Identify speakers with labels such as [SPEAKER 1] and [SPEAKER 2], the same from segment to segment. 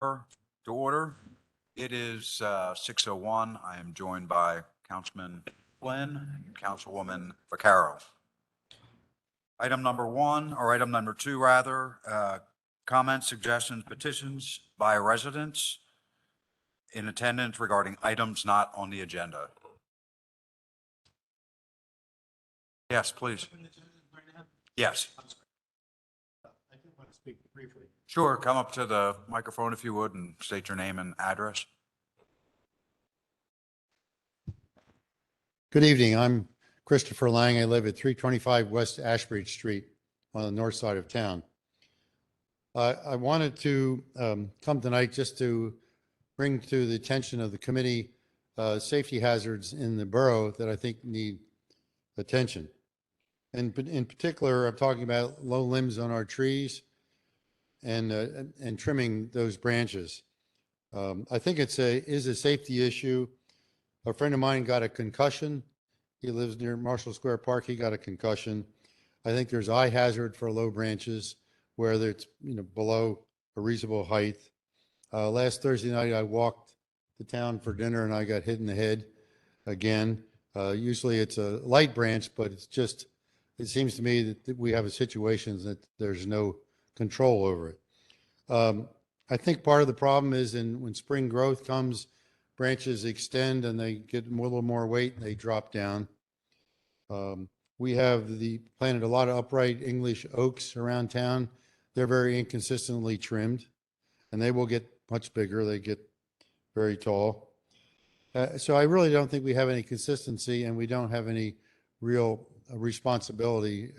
[SPEAKER 1] To order. It is 6:01. I am joined by Councilman Flynn and Councilwoman Vaccaro. Item number one, or item number two, rather, comments, suggestions, petitions by residents in attendance regarding items not on the agenda. Yes, please. Yes.
[SPEAKER 2] I did want to speak briefly.
[SPEAKER 1] Sure, come up to the microphone if you would and state your name and address.
[SPEAKER 2] Good evening. I'm Christopher Lang. I live at 325 West Ashbridge Street on the north side of town. I wanted to come tonight just to bring to the attention of the committee safety hazards in the borough that I think need attention. And in particular, I'm talking about low limbs on our trees and trimming those branches. I think is a safety issue. A friend of mine got a concussion. He lives near Marshall Square Park. He got a concussion. I think there's eye hazard for low branches where it's below a reasonable height. Last Thursday night, I walked to town for dinner and I got hit in the head again. Usually it's a light branch, but it seems to me that we have a situation that there's no control over it. I think part of the problem is when spring growth comes, branches extend and they get a little more weight and they drop down. We have planted a lot of upright English oaks around town. They're very inconsistently trimmed and they will get much bigger. They get very tall. So I really don't think we have any consistency and we don't have any real responsibility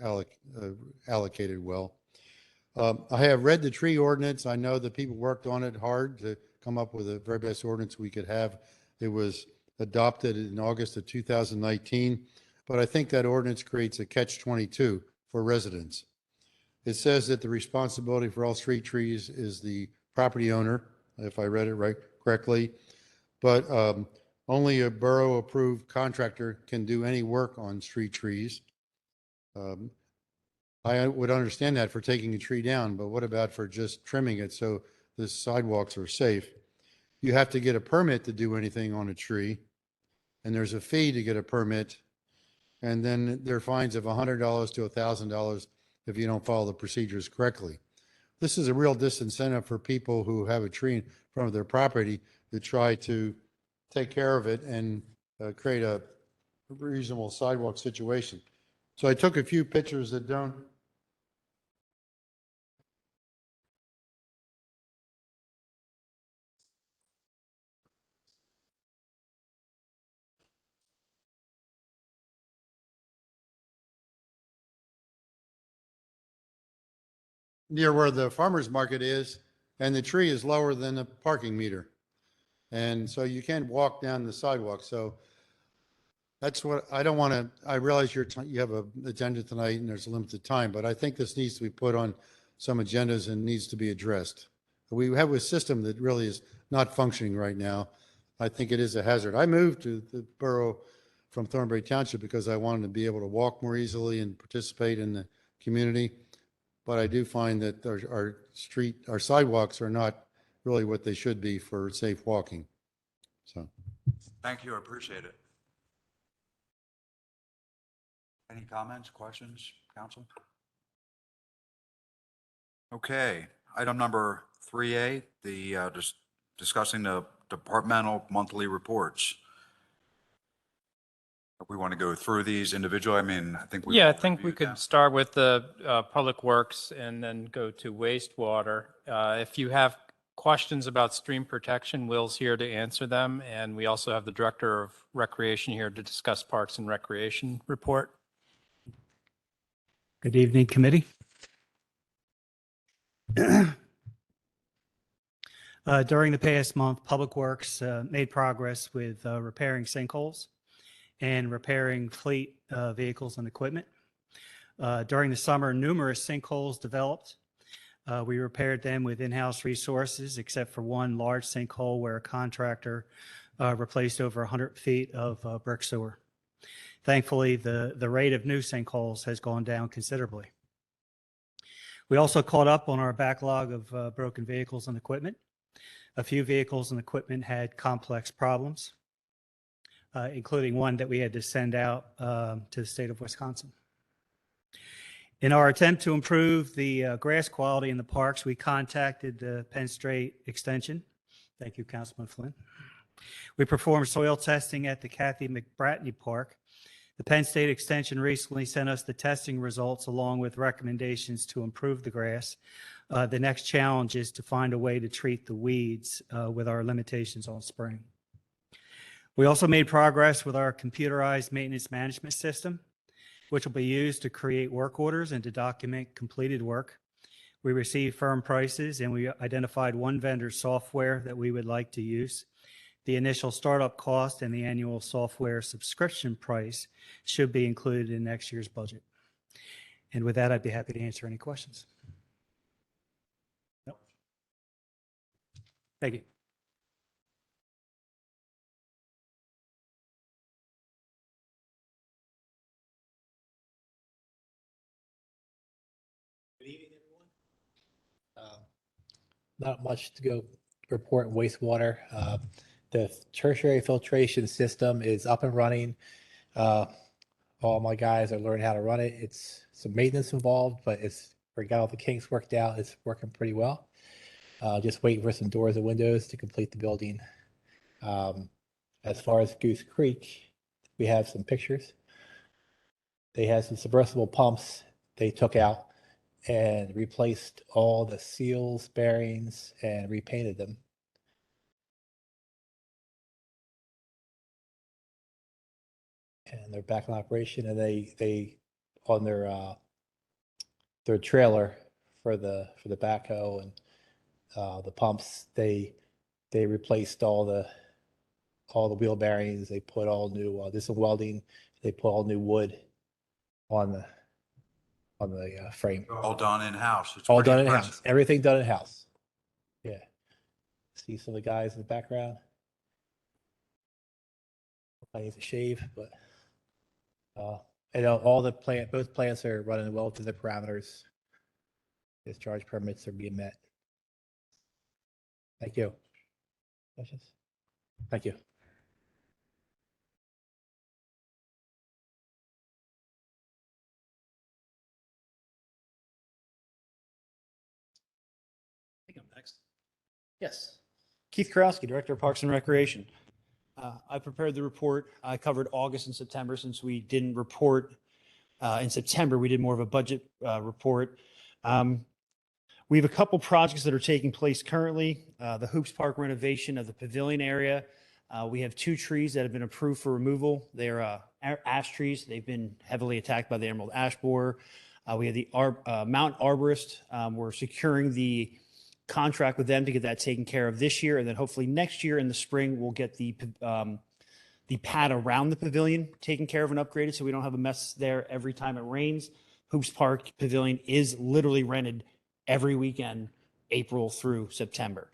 [SPEAKER 2] allocated well. I have read the tree ordinance. I know that people worked on it hard to come up with the very best ordinance we could have. It was adopted in August of 2019, but I think that ordinance creates a catch-22 for residents. It says that the responsibility for all street trees is the property owner, if I read it right correctly, but only a borough-approved contractor can do any work on street trees. I would understand that for taking a tree down, but what about for just trimming it so the sidewalks are safe? You have to get a permit to do anything on a tree, and there's a fee to get a permit, and then there are fines of $100 to $1,000 if you don't follow the procedures correctly. This is a real disincentive for people who have a tree in front of their property to try to take care of it and create a reasonable sidewalk situation. So I took a few pictures that don't. Near where the farmer's market is, and the tree is lower than the parking meter. And so you can't walk down the sidewalk. So that's what I don't want to. I realize you have an agenda tonight and there's a limited time, but I think this needs to be put on some agendas and needs to be addressed. We have a system that really is not functioning right now. I think it is a hazard. I moved to the borough from Thornbury Township because I wanted to be able to walk more easily and participate in the community. But I do find that our sidewalks are not really what they should be for safe walking. So.
[SPEAKER 1] Thank you. I appreciate it. Any comments, questions, council? Okay. Item number 3A, just discussing the departmental monthly reports. If we want to go through these individually, I mean, I think
[SPEAKER 3] I think we could start with the Public Works and then go to wastewater. If you have questions about stream protection, Will's here to answer them. And we also have the Director of Recreation here to discuss Parks and Recreation report.
[SPEAKER 4] Good evening, committee. During the past month, Public Works made progress with repairing sinkholes and repairing fleet vehicles and equipment. During the summer, numerous sinkholes developed. We repaired them with in-house resources, except for one large sinkhole where a contractor replaced over 100 feet of brick sewer. Thankfully, the rate of new sinkholes has gone down considerably. We also caught up on our backlog of broken vehicles and equipment. A few vehicles and equipment had complex problems, including one that we had to send out to the state of Wisconsin. In our attempt to improve the grass quality in the parks, we contacted the Penn State Extension. Thank you, Councilman Flynn. We performed soil testing at the Kathy McBratney Park. The Penn State Extension recently sent us the testing results along with recommendations to improve the grass. The next challenge is to find a way to treat the weeds with our limitations on spraying. We also made progress with our computerized maintenance management system, which will be used to create work orders and to document completed work. We received firm prices and we identified one vendor's software that we would like to use. The initial startup cost and the annual software subscription price should be included in next year's budget. And with that, I'd be happy to answer any questions. No. Thank you.
[SPEAKER 5] Good evening, everyone. Not much to go report in wastewater. The tertiary filtration system is up and running. All my guys are learning how to run it. It's some maintenance involved, but we got all the kinks worked out. It's working pretty well. Just waiting for some doors and windows to complete the building. As far as Goose Creek, we have some pictures. They had some submersible pumps they took out and replaced all the seals, bearings, and repainted them. And they're back in operation, and they on their trailer for the backhoe and the pumps, they replaced all the wheel bearings. They put all new this is welding. They put all new wood on the frame.
[SPEAKER 1] All done in-house. It's
[SPEAKER 5] All
[SPEAKER 1] pretty
[SPEAKER 5] done in
[SPEAKER 1] impressive.
[SPEAKER 5] house. Everything done in house. Yeah. See some of the guys in the background. I need to shave, but and both plants are running well to the parameters. Discharge permits are being met. Thank you. Questions? Thank you.
[SPEAKER 6] I think I'm next. Yes. Keith Karowski, Director of Parks and Recreation. I prepared the report. I covered August and September since we didn't report in September. We did more of a budget report. We have a couple projects that are taking place currently. The Hoops Park renovation of the pavilion area. We have 2 trees that have been approved for removal. They are ash trees. They've been heavily attacked by the emerald ash borer. We have the Mount Arborist. We're securing the contract with them to get that taken care of this year, and then hopefully next year in the spring we'll get the pad around the pavilion taken care of and upgraded so we don't have a mess there every time it rains. Hoops Park Pavilion is literally rented every weekend, April through September.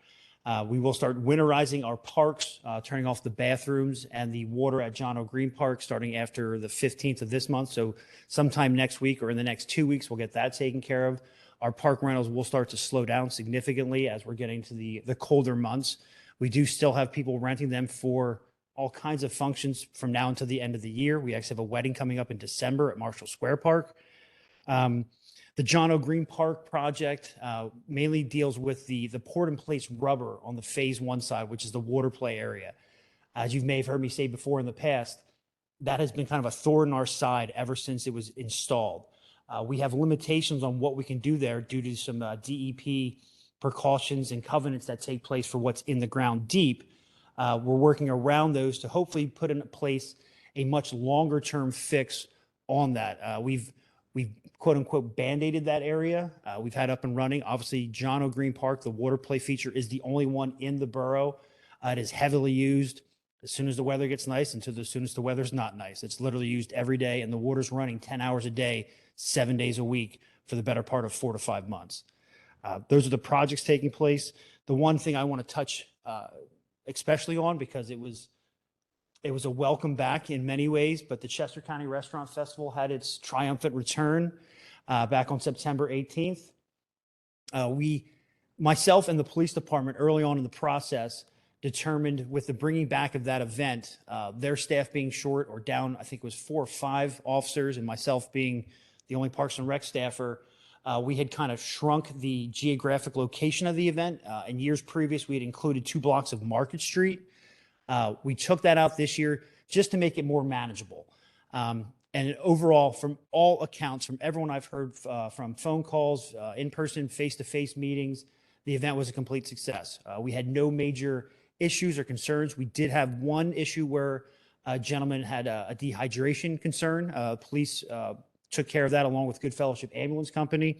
[SPEAKER 6] We will start winterizing our parks, turning off the bathrooms and the water at John O'Green Park starting after the 15th of this month. So sometime next week or in the next 2 weeks, we'll get that taken care of. Our park rentals will start to slow down significantly as we're getting to the colder months. We do still have people renting them for all kinds of functions from now until the end of the year. We actually have a wedding coming up in December at Marshall Square Park. The John O'Green Park project mainly deals with the pour in place rubber on the phase 1 side, which is the water play area. As you may have heard me say before in the past, that has been kind of a thorn in our side ever since it was installed. We have limitations on what we can do there due to some DEP precautions and covenants that take place for what's in the ground deep. We're working around those to hopefully put in place a much longer term fix on that. We've quote unquote band-aided that area. We've had up and running. Obviously, John O'Green Park, the water play feature, is the only one in the borough. It is heavily used as soon as the weather gets nice until as soon as the weather's not nice. It's literally used every day, and the water's running 10 hours a day, 7 days a week for the better part of 4 to 5 months. Those are the projects taking place. The one thing I want to touch especially on, because it was a welcome back in many ways, but the Chester County Restaurant Festival had its triumphant return back on September 18th. We Myself and the police department early on in the process determined with the bringing back of that event, their staff being short or down, I think it was 4 or 5 officers, and myself being the only Parks and Rec staffer, we had kind of shrunk the geographic location of the event. In years previous, we had included 2 blocks of Market Street. We took that out this year just to make it more manageable. And overall, from all accounts, from everyone I've heard from phone calls, in-person, face-to-face meetings, the event was a complete success. We had no major issues or concerns. We did have one issue where a gentleman had a dehydration concern. Police took care of that along with Good Fellowship Ambulance Company.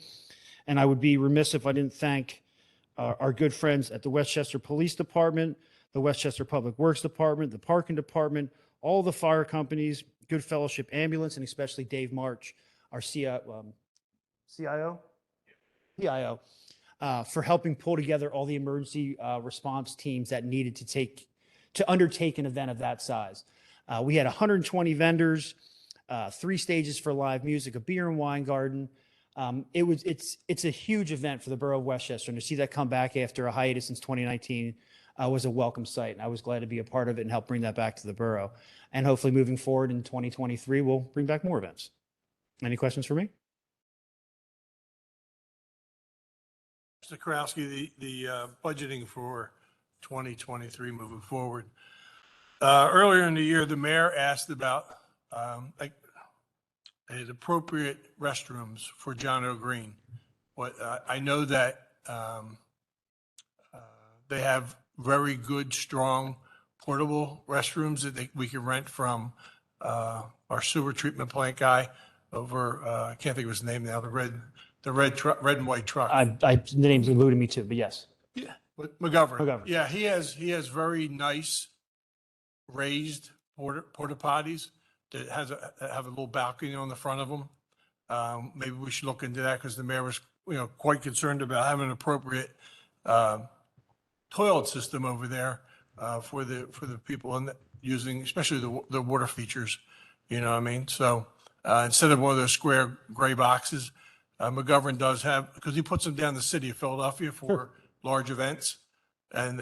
[SPEAKER 6] And I would be remiss if I didn't thank our good friends at the Westchester Police Department, the Westchester Public Works Department, the Parking Department, all the fire companies, Good Fellowship Ambulance, and especially Dave March, our CIO, PIO, for helping pull together all the emergency response teams that needed to undertake an event of that size. We had 120 vendors, 3 stages for live music, a beer and wine garden. It's a huge event for the borough of Westchester, and to see that come back after a hiatus since 2019 was a welcome sight, and I was glad to be a part of it and help bring that back to the borough. And hopefully moving forward in 2023, we'll bring back more events. Any questions for me?
[SPEAKER 7] Mr. Karowski, the budgeting for 2023 moving forward. Earlier in the year, the mayor asked about appropriate restrooms for John O'Green. I know that they have very good, strong, portable restrooms that we can rent from our sewer treatment plant guy over, I can't think of his name now, the red and white truck.
[SPEAKER 6] The name's eluding me too, but yes.
[SPEAKER 7] Yeah, McGovern.
[SPEAKER 6] McGovern.
[SPEAKER 7] Yeah, he has very nice raised porta potties that have a little balcony on the front of them. Maybe we should look into that because the mayor was, quite concerned about having an appropriate toilet system over there for the people and using, especially the water features. You know what I mean? So instead of one of those square gray boxes, McGovern does have, because he puts them down the city of Philadelphia for large events, and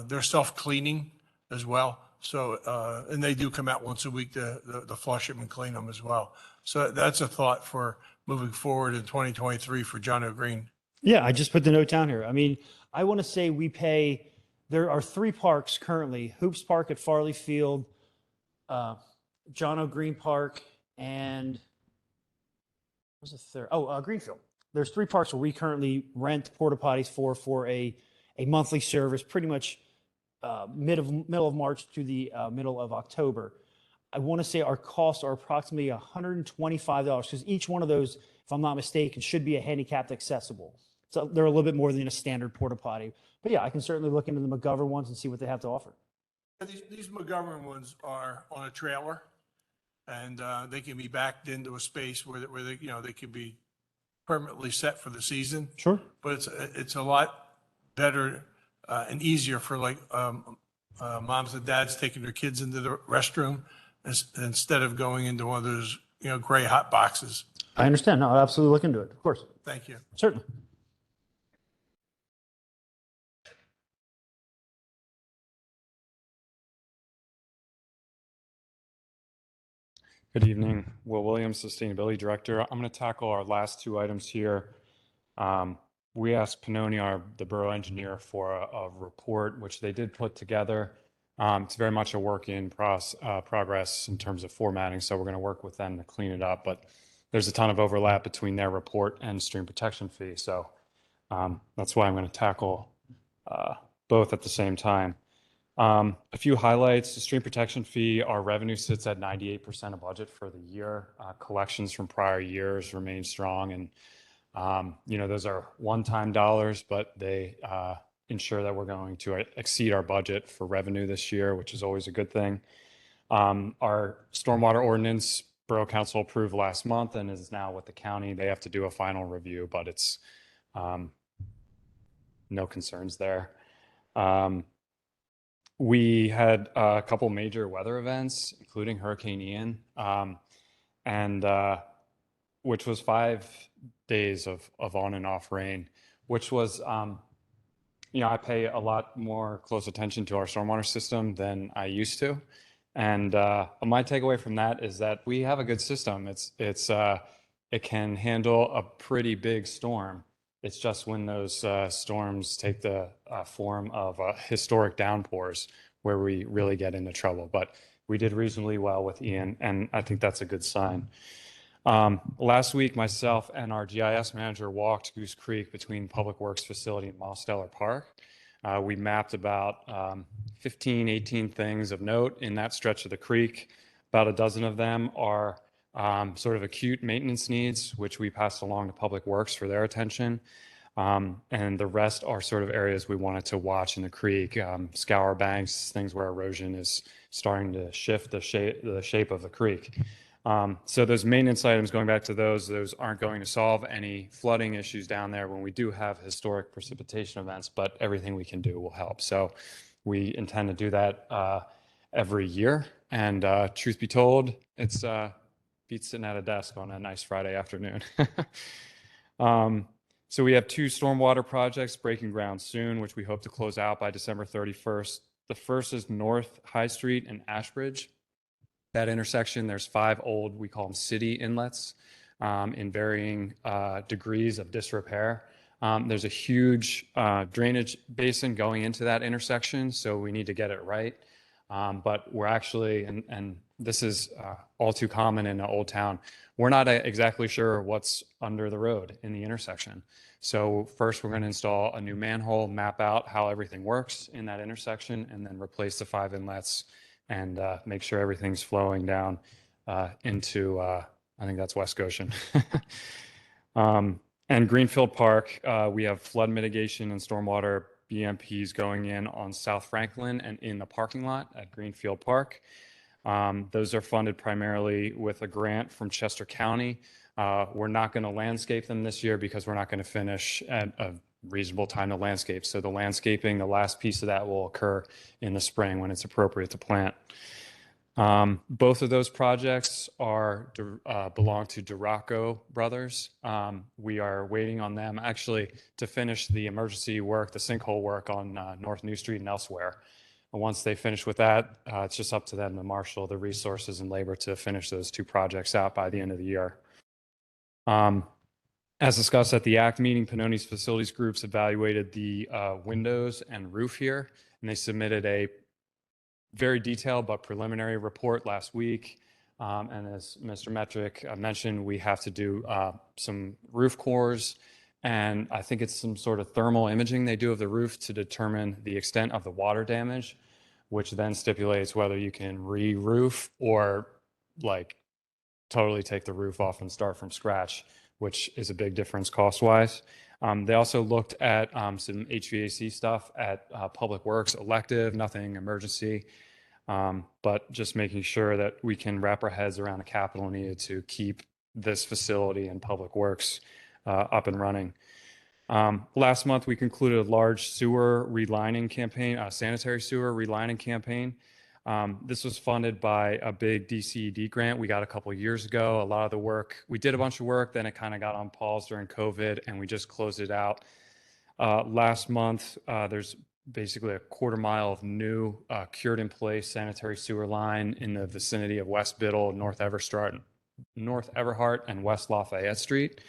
[SPEAKER 7] they're self-cleaning as well. So, and they do come out once a week to flush them and clean them as well. So that's a thought for moving forward in 2023 for John O'Green.
[SPEAKER 6] Yeah, I just put the note down here. I mean, I want to say there are 3 parks currently, Hoops Park at Farley Field, John O'Green Park, and what's the third? Oh, Greenfield. There's 3 parks where we currently rent porta potties for a monthly service, pretty much middle of March to the middle of October. I want to say our costs are approximately $125 because each one of those, if I'm not mistaken, should be a handicapped accessible. So they're a little bit more than a standard porta potty. But yeah, I can certainly look into the McGovern ones and see what they have to offer.
[SPEAKER 7] These McGovern ones are on a trailer, and they can be backed into a space where they they can be permanently set for the season.
[SPEAKER 6] Sure.
[SPEAKER 7] But it's a lot better and easier for moms and dads taking their kids into the restroom instead of going into one of those gray hot boxes.
[SPEAKER 6] I understand. No, I'll absolutely look into it. Of course.
[SPEAKER 7] Thank you.
[SPEAKER 6] Certainly.
[SPEAKER 8] Good evening, Will Williams, Sustainability Director. I'm going to tackle our last 2 items here. We asked Pannoni, the borough engineer, for a report, which they did put together. It's very much a work in progress in terms of formatting, so we're going to work with them to clean it up. But there's a ton of overlap between their report and stream protection fee, so that's why I'm going to tackle both at the same time. A few highlights: the stream protection fee, our revenue sits at 98% of budget for the year. Collections from prior years remain strong, and those are one-time dollars, but they ensure that we're going to exceed our budget for revenue this year, which is always a good thing. Our stormwater ordinance, Borough Council approved last month and is now with the county. They have to do a final review, but it's no concerns there. We had a couple major weather events, including Hurricane Ian, which was 5 days of on and off rain, which was I pay a lot more close attention to our stormwater system than I used to. And my takeaway from that is that we have a good system. It can handle a pretty big storm. It's just when those storms take the form of historic downpours where we really get into trouble. But we did reasonably well with Ian, and I think that's a good sign. Last week, myself and our GIS manager walked Goose Creek between Public Works Facility and Mosteller Park. We mapped about 15, 18 things of note in that stretch of the creek. About a dozen of them are sort of acute maintenance needs, which we passed along to Public Works for their attention. And the rest are sort of areas we wanted to watch in the creek, scour banks, things where erosion is starting to shift the shape of the creek. So those maintenance items, going back to those aren't going to solve any flooding issues down there when we do have historic precipitation events, but everything we can do will help. So we intend to do that every year. And truth be told, it's beats sitting at a desk on a nice Friday afternoon. So we have 2 stormwater projects breaking ground soon, which we hope to close out by December 31st. The first is North High Street and Ashbridge. That intersection, there's 5 old, we call them city inlets in varying degrees of disrepair. There's a huge drainage basin going into that intersection, so we need to get it right. But we're actually, and this is all too common in an old town, we're not exactly sure what's under the road in the intersection. So first we're going to install a new manhole, map out how everything works in that intersection, and then replace the 5 inlets and make sure everything's flowing down into, I think that's West Goshen. And Greenfield Park, we have flood mitigation and stormwater BMPs going in on South Franklin and in the parking lot at Greenfield Park. Those are funded primarily with a grant from Chester County. We're not going to landscape them this year because we're not going to finish at a reasonable time to landscape. So the landscaping, the last piece of that will occur in the spring when it's appropriate to plant. Both of those projects belong to Duraco Brothers. We are waiting on them actually to finish the emergency work, the sinkhole work on North New Street and elsewhere. And once they finish with that, it's just up to them to marshal the resources and labor to finish those 2 projects out by the end of the year. As discussed at the ACT meeting, Pannoni's facilities groups evaluated the windows and roof here, and they submitted a very detailed but preliminary report last week. And as Mr. Metrick mentioned, we have to do some roof cores, and I think it's some sort of thermal imaging they do of the roof to determine the extent of the water damage, which then stipulates whether you can re-roof or like totally take the roof off and start from scratch, which is a big difference cost-wise. They also looked at some HVAC stuff at Public Works, elective, nothing emergency, but just making sure that we can wrap our heads around the capital needed to keep this facility and Public Works up and running. Last month, we concluded a large sewer relining campaign, a sanitary sewer relining campaign. This was funded by a big DCED grant we got a couple of years ago. A lot of the work, we did a bunch of work, then it kind of got on pause during COVID, and we just closed it out. Last month, there's basically a 1/4 mile of new cured in place sanitary sewer line in the vicinity of West Biddle, North Everhart, and West Lafayette Street.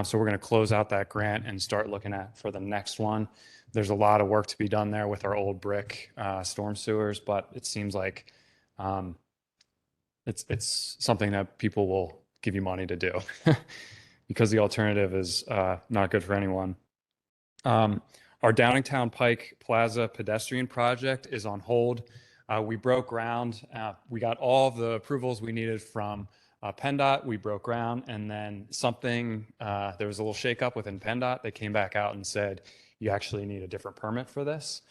[SPEAKER 8] So we're going to close out that grant and start looking at for the next one. There's a lot of work to be done there with our old brick storm sewers, but it seems like it's something that people will give you money to do because the alternative is not good for anyone. Our Downingtown Pike Plaza pedestrian project is on hold. We broke ground. We got all of the approvals we needed from PennDOT. We broke ground, and then there was a little shakeup within PennDOT. They came back out and said, you actually need a different permit for this.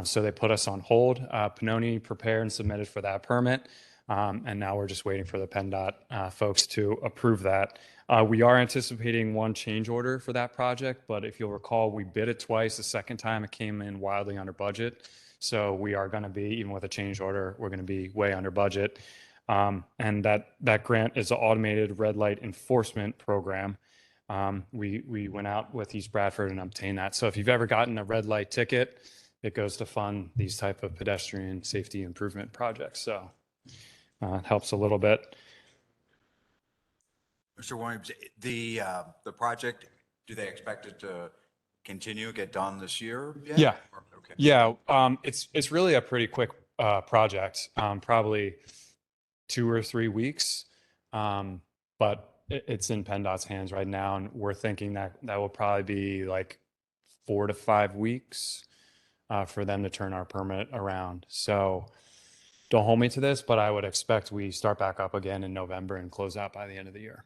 [SPEAKER 8] So they put us on hold. Pannoni prepared and submitted for that permit. And now we're just waiting for the PennDOT folks to approve that. We are anticipating one change order for that project, but if you'll recall, we bid it twice. The second time it came in wildly under budget. So we are going to be, even with a change order, we're going to be way under budget. And that grant is an automated red light enforcement program. We went out with East Bradford and obtained that. So if you've ever gotten a red light ticket, it goes to fund these type of pedestrian safety improvement projects. So it helps a little bit.
[SPEAKER 1] Mr. Williams, the project, do they expect it to continue, get done this year yet?
[SPEAKER 8] Yeah.
[SPEAKER 1] Okay.
[SPEAKER 8] Yeah, it's really a pretty quick project, probably 2 or 3 weeks. But it's in PennDOT's hands right now, and we're thinking that that will probably be like 4 to 5 weeks for them to turn our permit around. So don't hold me to this, but I would expect we start back up again in November and close out by the end of the year.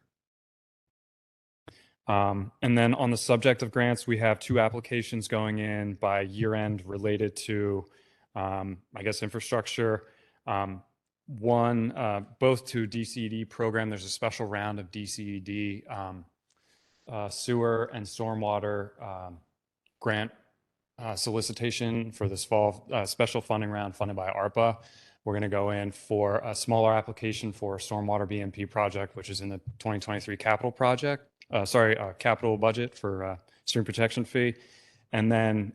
[SPEAKER 8] And then on the subject of grants, we have 2 applications going in by year end related to, I guess, infrastructure. One, both to DCED program. There's a special round of DCED sewer and stormwater grant solicitation for this fall, special funding round funded by ARPA. We're going to go in for a smaller application for a stormwater BMP project, which is in the 2023 capital project. Capital budget for stream protection fee. And then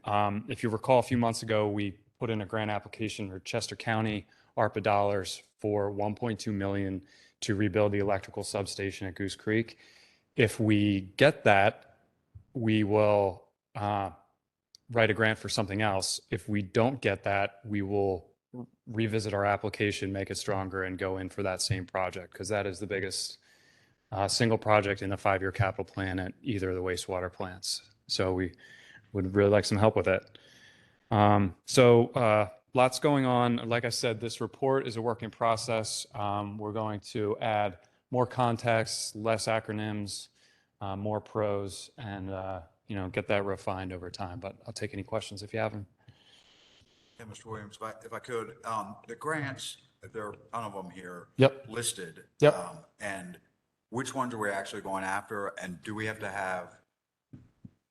[SPEAKER 8] if you recall, a few months ago, we put in a grant application for Chester County ARPA dollars for $1.2 million to rebuild the electrical substation at Goose Creek. If we get that, we will write a grant for something else. If we don't get that, we will revisit our application, make it stronger, and go in for that same project, because that is the biggest single project in the 5-year capital plan at either of the wastewater plants. So we would really like some help with it. Lots going on. Like I said, this report is a work in process. We're going to add more context, less acronyms, more prose, and get that refined over time. But I'll take any questions if you have them.
[SPEAKER 1] Yeah, Mr. Williams, if I could, the grants, there are a ton of them here.
[SPEAKER 8] Yep.
[SPEAKER 1] Listed.
[SPEAKER 8] Yep.
[SPEAKER 1] And which ones are we actually going after? And do we have to have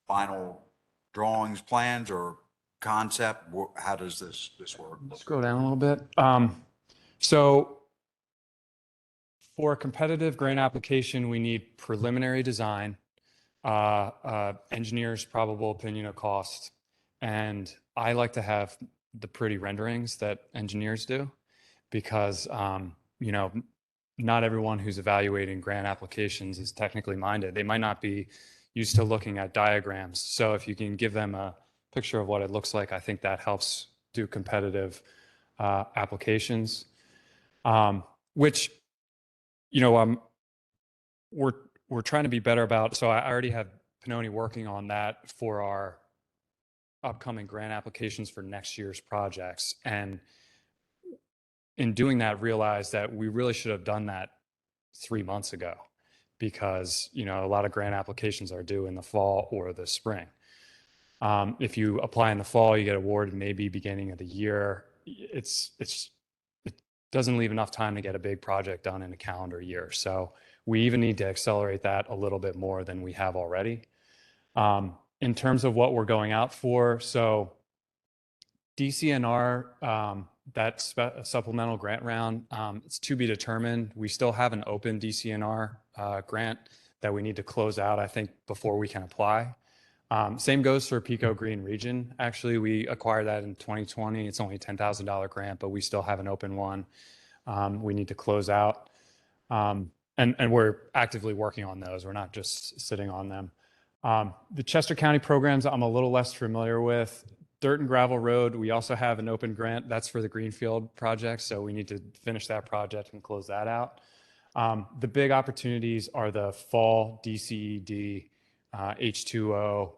[SPEAKER 1] final drawings, plans, or concept? How does this work?
[SPEAKER 8] Scroll down a little bit. So for a competitive grant application, we need preliminary design, engineer's probable opinion of cost, and I like to have the pretty renderings that engineers do, because not everyone who's evaluating grant applications is technically minded. They might not be used to looking at diagrams. So if you can give them a picture of what it looks like, I think that helps do competitive applications, which, we're trying to be better about. So I already have Pannoni working on that for our upcoming grant applications for next year's projects. And in doing that, realized that we really should have done that 3 months ago, because, a lot of grant applications are due in the fall or the spring. If you apply in the fall, you get awarded maybe beginning of the year. It doesn't leave enough time to get a big project done in a calendar year. So we even need to accelerate that a little bit more than we have already. In terms of what we're going out for, so DCNR, that supplemental grant round, it's to be determined. We still have an open DCNR grant that we need to close out, I think, before we can apply. Same goes for Pico Green Region. Actually, we acquired that in 2020. It's only a $10,000 grant, but we still have an open one we need to close out. And we're actively working on those. We're not just sitting on them. The Chester County programs, I'm a little less familiar with. Dirt and Gravel Road, we also have an open grant. That's for the Greenfield project, so we need to finish that project and close that out. The big opportunities are the fall DCED, H2O,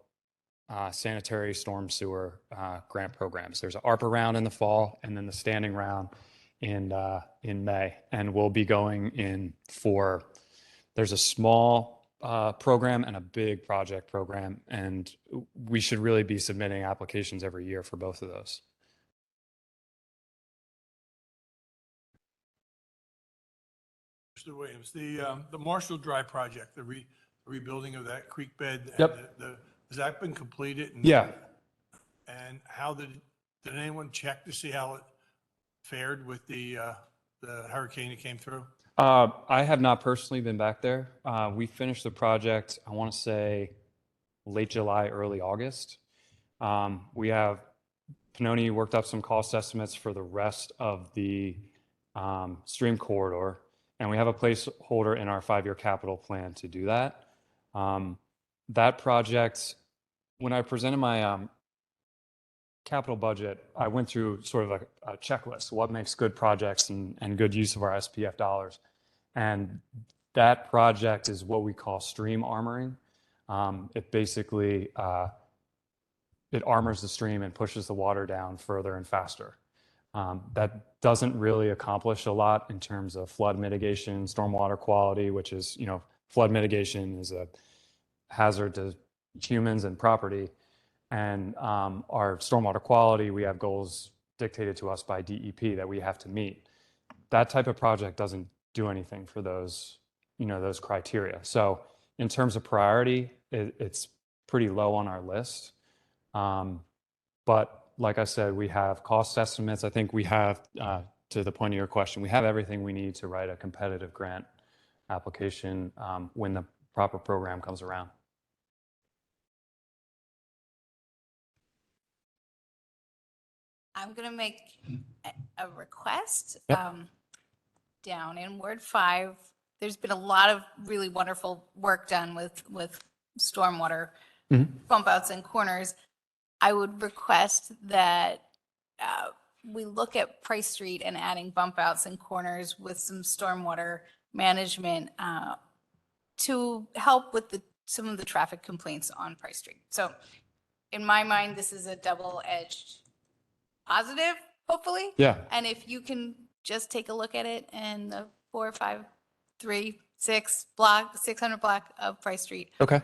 [SPEAKER 8] sanitary storm sewer grant programs. There's an ARPA round in the fall, and then the standing round in May. And we'll be going in for, there's a small program and a big project program, and we should really be submitting applications every year for both of those.
[SPEAKER 7] Mr. Williams, the Marshall Drive project, the rebuilding of that creek bed.
[SPEAKER 8] Yep.
[SPEAKER 7] Has that been completed?
[SPEAKER 8] Yeah.
[SPEAKER 7] And how did anyone check to see how it fared with the the hurricane that came through?
[SPEAKER 8] I have not personally been back there. We finished the project, I want to say late July, early August. We have, Pannoni worked up some cost estimates for the rest of the stream corridor, and we have a placeholder in our 5-year capital plan to do that. That project, when I presented my capital budget, I went through sort of a checklist, what makes good projects and good use of our SPF dollars. And that project is what we call stream armoring. It basically, it armors the stream and pushes the water down further and faster. That doesn't really accomplish a lot in terms of flood mitigation, stormwater quality, which is, flood mitigation is a hazard to humans and property. And our stormwater quality, we have goals dictated to us by DEP that we have to meet. That type of project doesn't do anything for those, those criteria. So in terms of priority, it's pretty low on our list. But like I said, we have cost estimates. I think we have, to the point of your question, we have everything we need to write a competitive grant application when the proper program comes around.
[SPEAKER 9] I'm going to make a request.
[SPEAKER 8] Yep.
[SPEAKER 9] Down in Ward 5, there's been a lot of really wonderful work done with stormwater bump outs and corners. I would request that we look at Price Street and adding bump outs and corners with some stormwater management to help with some of the traffic complaints on Price Street. So in my mind, this is a double-edged positive, hopefully.
[SPEAKER 8] Yeah.
[SPEAKER 9] And if you can just take a look at it and the 4, 5, 3, 6 block, 600 block of Price Street,
[SPEAKER 8] Okay.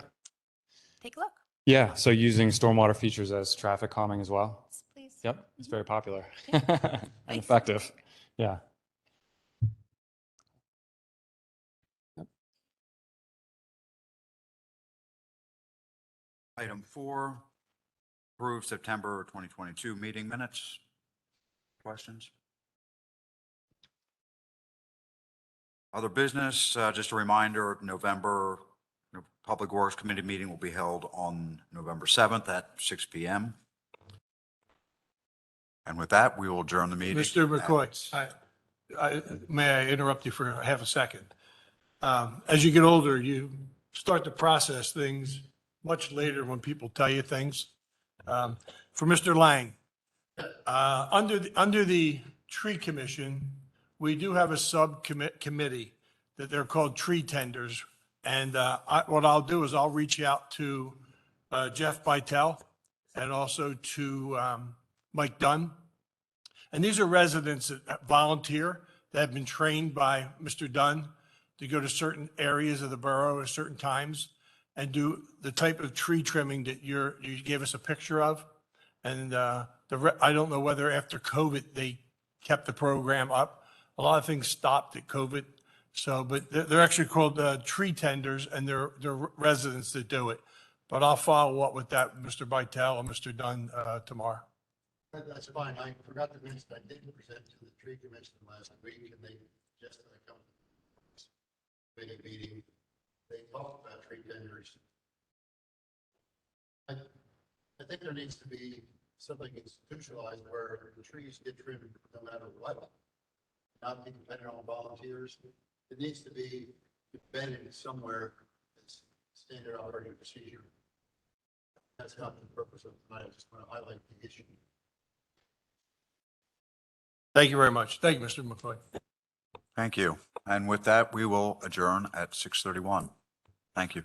[SPEAKER 9] take a look,
[SPEAKER 8] Yeah. So using stormwater features as traffic calming as well.
[SPEAKER 9] please.
[SPEAKER 8] Yep. It's very popular
[SPEAKER 9] Yeah.
[SPEAKER 8] and
[SPEAKER 9] Thanks.
[SPEAKER 8] effective. Yeah.
[SPEAKER 1] Item 4, approve September 2022 meeting minutes. Questions? Other business, just a reminder, November Public Works Committee meeting will be held on November 7th at 6 p.m. And with that, we will adjourn the meeting.
[SPEAKER 7] Mr. McCoy, may I interrupt you for half a second? As you get older, you start to process things much later when people tell you things. For Mr. Lang, under the Tree Commission, we do have a subcommittee that they're called tree tenders. And what I'll do is I'll reach out to Jeff Bytel and also to Mike Dunn. And these are residents that volunteer that have been trained by Mr. Dunn to go to certain areas of the borough at certain times and do the type of tree trimming that you gave us a picture of. And I don't know whether after COVID, they kept the program up. A lot of things stopped at COVID. So, but they're actually called tree tenders, and they're residents that do it. But I'll follow up with that, Mr. Bytel and Mr. Dunn tomorrow.
[SPEAKER 2] That's fine. I forgot to mention I did present to the tree commission last week, and they just come to the meeting. They talked about tree tenders. I think there needs to be something institutionalized where the trees get trimmed no matter what, not be dependent on volunteers. It needs to be embedded somewhere. It's standard operating procedure. That's not the purpose of tonight. I just want to highlight the issue.
[SPEAKER 7] Thank you very much. Thank you, Mr. McCoy.
[SPEAKER 1] Thank you. And with that, we will adjourn at 6:31. Thank you.